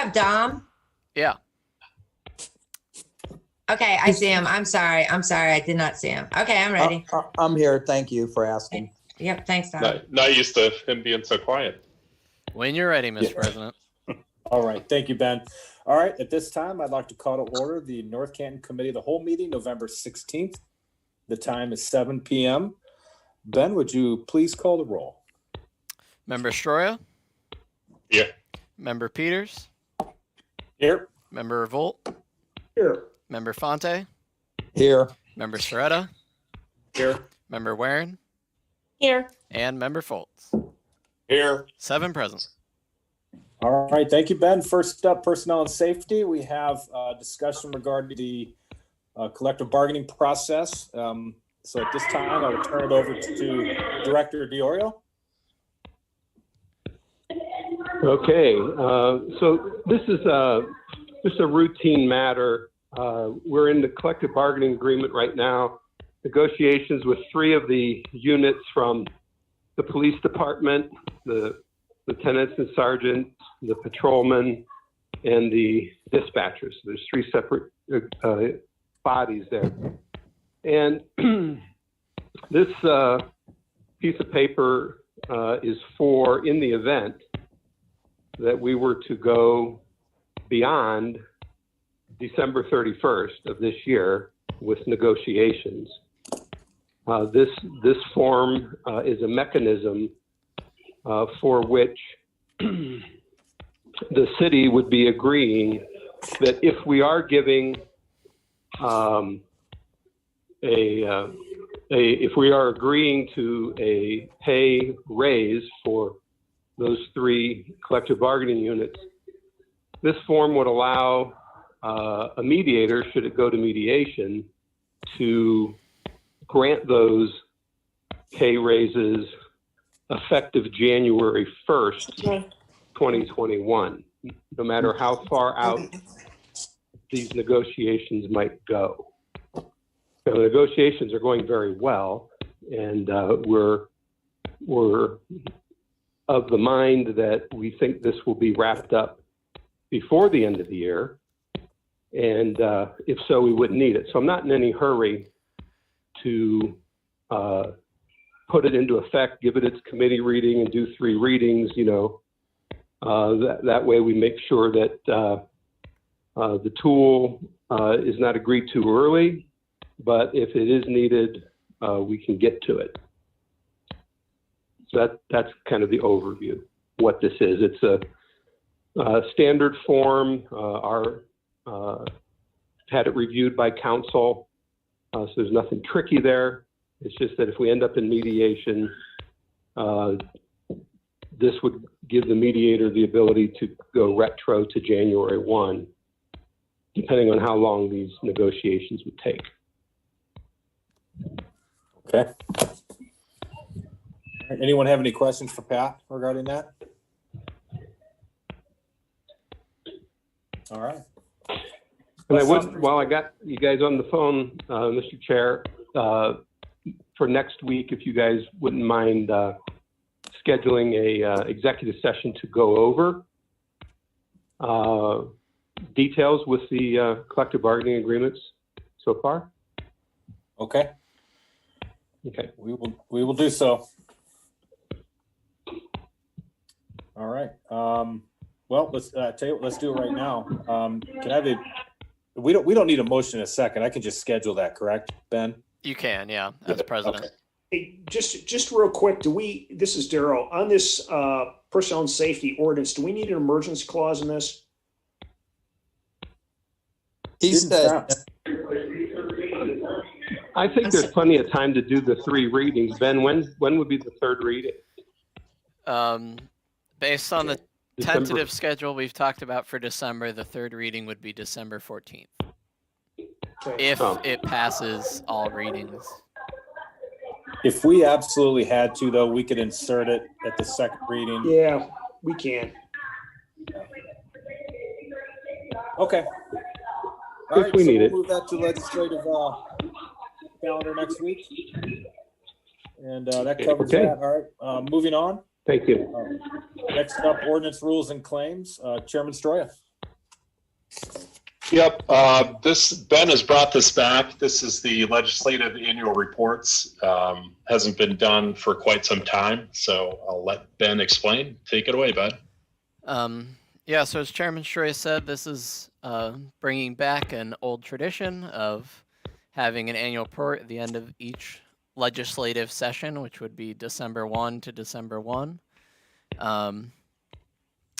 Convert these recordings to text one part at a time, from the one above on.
up, Dom? Yeah. Okay, I see him. I'm sorry. I did not see him. Okay, I'm ready. I'm here. Thank you for asking. Yep, thanks, Dom. Not used to him being so quiet. When you're ready, Mr. President. All right. Thank you, Ben. All right. At this time, I'd like to call to order the North Canton Committee of the Whole meeting, November 16th. The time is 7 p.m. Ben, would you please call the roll? Member Stroya? Here. Member Peters? Here. Member Revolt? Here. Member Fonte? Here. Member Soretta? Here. Member Warren? Here. And Member Foltz. Here. 7 present. All right. Thank you, Ben. First up, personnel and safety. We have a discussion regarding the collective bargaining process. So at this time, I will turn it over to Director Diorio. Okay, so this is just a routine matter. We're in the collective bargaining agreement right now, negotiations with 3 of the units from the police department, the lieutenants and sergeants, the patrolmen, and the dispatchers. There's 3 separate bodies there. And this piece of paper is for, in the event that we were to go beyond December 31st of this year with negotiations. This form is a mechanism for which the city would be agreeing that if we are giving if we are agreeing to a pay raise for those 3 collective bargaining units, this form would allow a mediator, should it go to mediation, to grant those pay raises effective January 1st, 2021, no matter how far out these negotiations might go. So the negotiations are going very well, and we're of the mind that we think this will be wrapped up before the end of the year. And if so, we wouldn't need it. So I'm not in any hurry to put it into effect, give it its committee reading and do 3 readings, that way we make sure that the tool is not agreed to early, but if it is needed, we can get to it. So that's kind of the overview, what this is. It's a standard form. Had it reviewed by council, so there's nothing tricky there. It's just that if we end up in mediation, this would give the mediator the ability to go retro to January 1, depending on how long these negotiations would take. Okay. All right. Anyone have any questions for Pat regarding that? All right. And I would, while I got you guys on the phone, Mr. Chair, for next week, if you guys wouldn't mind scheduling a executive session to go over details with the collective bargaining agreements so far. Okay. Okay. We will do so. All right. Well, let's tell you what, let's do it right now. Can I have we don't need a motion in a second. I can just schedule that, correct, Ben? You can, yeah, as president. Okay. Hey, just real quick, this is Daryl, on this personnel and safety ordinance, do we need an emergency clause in this? He said, I think there's plenty of time to do the 3 readings. Ben, when would be the 3rd reading? Based on the December. tentative schedule we've talked about for December, the 3rd reading would be December 14th. Okay. If it passes all readings. If we absolutely had to, though, we could insert it at the 2nd reading. Yeah, we can. Okay. If we need it. We'll move that to legislative calendar next week. And that covers Okay. that. All right. Moving on. Thank you. Next up, ordinance, rules, and claims. Chairman Stroya. Yep. Ben has brought this back. This is the legislative annual reports. Hasn't been done for quite some time. So I'll let Ben explain. Take it away, Ben. Yeah, so as Chairman Shroy said, this is bringing back an old tradition of having an annual report at the end of each legislative session, which would be December 1 to December 1.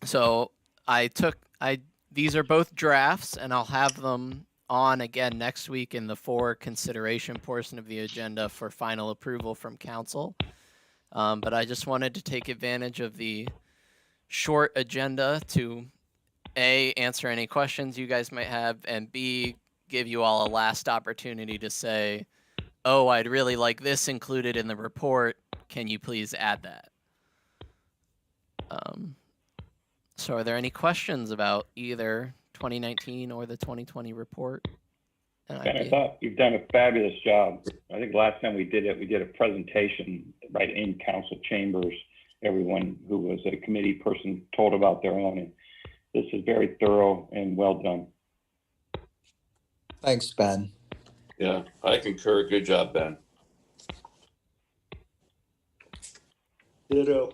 So these are both drafts, and I'll have them on again next week in the for consideration portion of the agenda for final approval from council. But I just wanted to take advantage of the short agenda to A, answer any questions you guys might have, and B, give you all a last opportunity to say, oh, I'd really like this included in the report. Can you please add that? So are there any questions about either 2019 or the 2020 report? I thought you've done a fabulous job. I think last time we did a presentation right in council chambers. Everyone who was a committee person told about their own. And this is very thorough and well done. Thanks, Ben. Yeah, I concur. Good job, Ben. Ditto.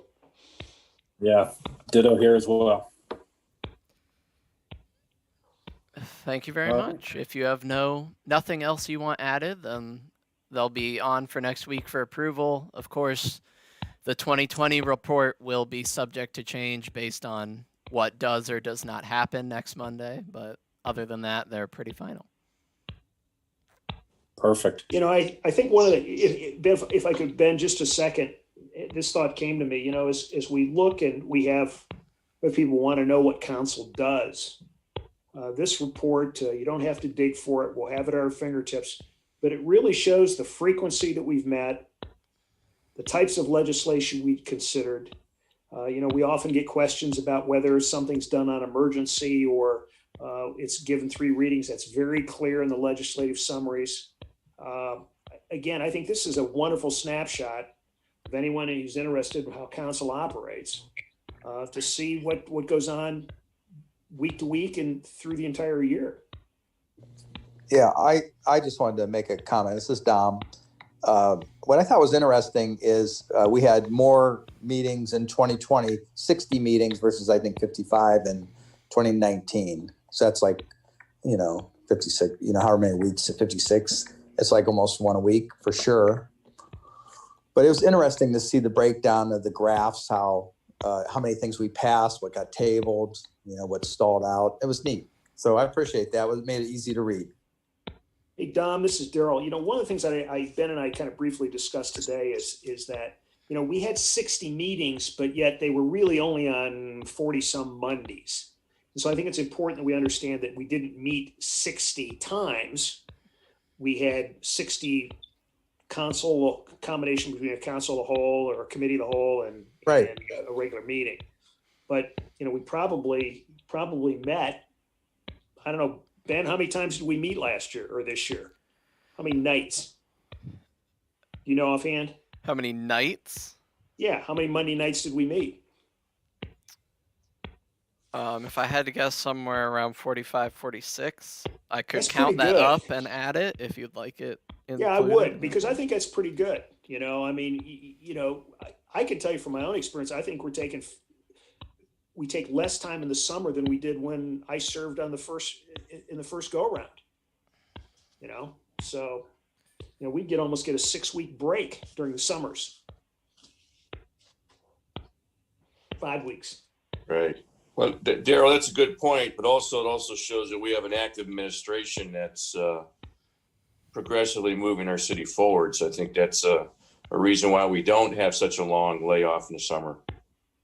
Yeah, ditto here as well. Thank you very much. If you have nothing else you want added, then they'll be on for next week for approval. Of course, the 2020 report will be subject to change based on what does or does not happen next Monday. But other than that, they're pretty final. Perfect. You know, I think one of the, if I could, Ben, just a second, this thought came to me, you know, as we look and we have, if people want to know what council does, this report, you don't have to dig for it. We'll have it at our fingertips, but it really shows the frequency that we've met, the types of legislation we've considered. You know, we often get questions about whether something's done on emergency or it's given 3 readings. That's very clear in the legislative summaries. Again, I think this is a wonderful snapshot of anyone who's interested in how council operates, to see what goes on week to week and through the entire year. Yeah, I just wanted to make a comment. This is Dom. What I thought was interesting is we had more meetings in 2020, 60 meetings versus I think 55 in 2019. So that's like, 56, however many weeks, 56. It's like almost one a week for sure. But it was interesting to see the breakdown of the graphs, how many things we passed, what got tabled, what stalled out. It was neat. So I appreciate that. It made it easy to read. Hey, Dom, this is Daryl. One of the things that Ben and I kind of briefly discussed today is that, we had 60 meetings, but yet they were really only on 40 some Mondays. And so I think it's important that we understand that we didn't meet 60 times. We had 60 combination between a council of the whole or a committee of the whole and a regular meeting. But, we probably met, I don't know, Ben, how many times did we meet last year or this year? How many nights? Do you know offhand? How many nights? Yeah, how many Monday nights did we meet? If I had to guess, somewhere around 45, 46. I could That's count pretty that good. up and add it if you'd like it included. Yeah, I would, because I think that's pretty good. I can tell you from my own experience, I think we take less time in the summer than we did when I served in the first go around. So we'd almost get a 6-week break during the summers. 5 weeks. Right. Well, Daryl, that's a good point, but also it also shows that we have an active administration that's progressively moving our city forward. So I think that's a reason why we don't have such a long layoff in the summer.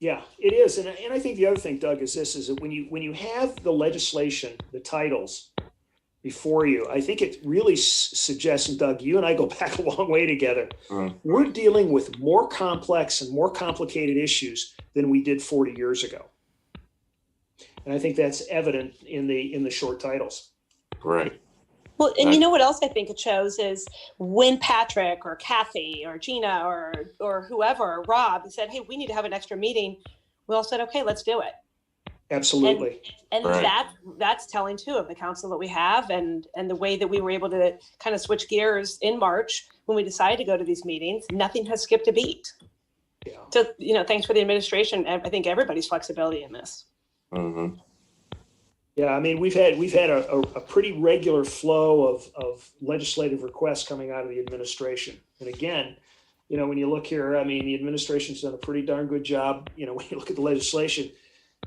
Yeah, it is. And I think the other thing, Doug, is that when you have the legislation, the titles before you, I think it really suggests, and Doug, you and I go back a long way together. We're dealing with more complex and more complicated issues than we did 40 years ago. And I think that's evident in the short titles. Right. Well, and you know what else I think it shows is when Patrick or Kathy or Gina or whoever, Rob, said, hey, we need to have an extra meeting. We all said, okay, let's do it. Absolutely. And Right. that's telling too of the council that we have and the way that we were able to kind of switch gears in March when we decided to go to these meetings. Nothing has skipped a beat. Yeah. So, thanks for the administration. I think everybody's flexibility in this. Mhm. Yeah, I mean, we've had a pretty regular flow of legislative requests coming out of the administration. And again, when you look here, I mean, the administration's done a pretty darn good job, when you look at the legislation,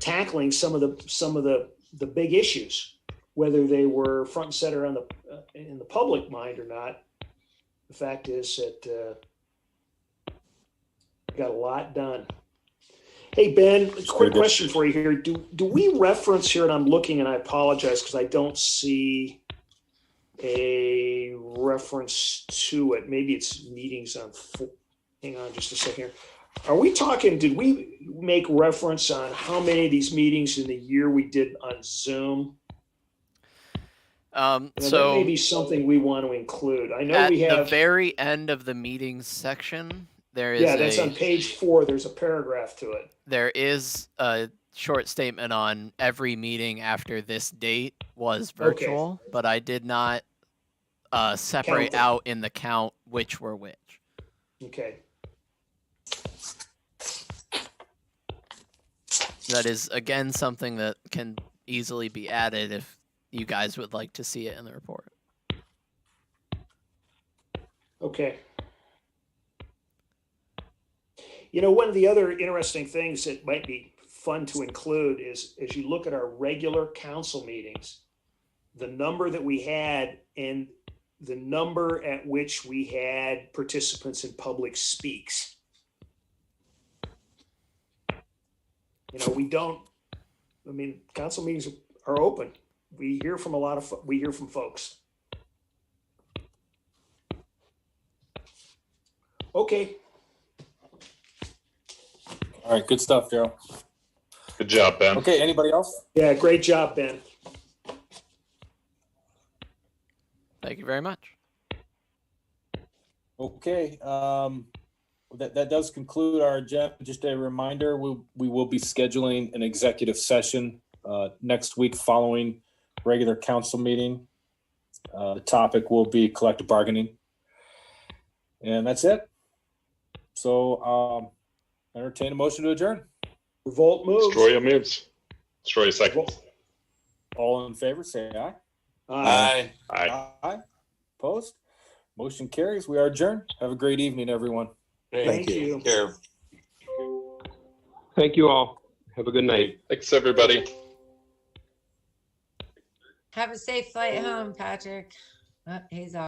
tackling some of the big issues, whether they were front and center in the public mind or not. The fact is that got a lot done. Hey, Ben, quick question for you here. Do we reference here, and I'm looking and I apologize because I don't see a reference to it. Maybe it's meetings on, hang on just a second here. Are we talking, did we make reference on how many of these meetings in the year we did on Zoom? That may be something we want to include. I know at we have the very end of the meetings section, there is that's on page 4. There's a paragraph to it. There is a short statement on every meeting after this date was virtual, but I did not separate out in the count which were which. Okay. That is, again, something that can easily be added if you guys would like to see it in the report. Okay. One of the other interesting things that might be fun to include is as you look at our regular council meetings, the number that we had and the number at which we had participants in public speaks. Council meetings are open. We hear from folks. Okay. All right, good stuff, Daryl. Good job, Ben. Okay, anybody else? Yeah, great job, Ben. Thank you very much. Okay, that does conclude our agenda. Just a reminder, we will be scheduling an executive session next week following regular council meeting. The topic will be collective bargaining. And that's it. So entertain a motion to adjourn. Revolt moves. Stroya moves. Stroya seconds. All in favor, say aye. Aye. Aye. Aye. Opposed? Motion carries. We are adjourned. Have a great evening, everyone. Thank you. Take care. Thank you all. Have a good night. Thanks, everybody. Have a safe flight home, Patrick. Oh, he's off.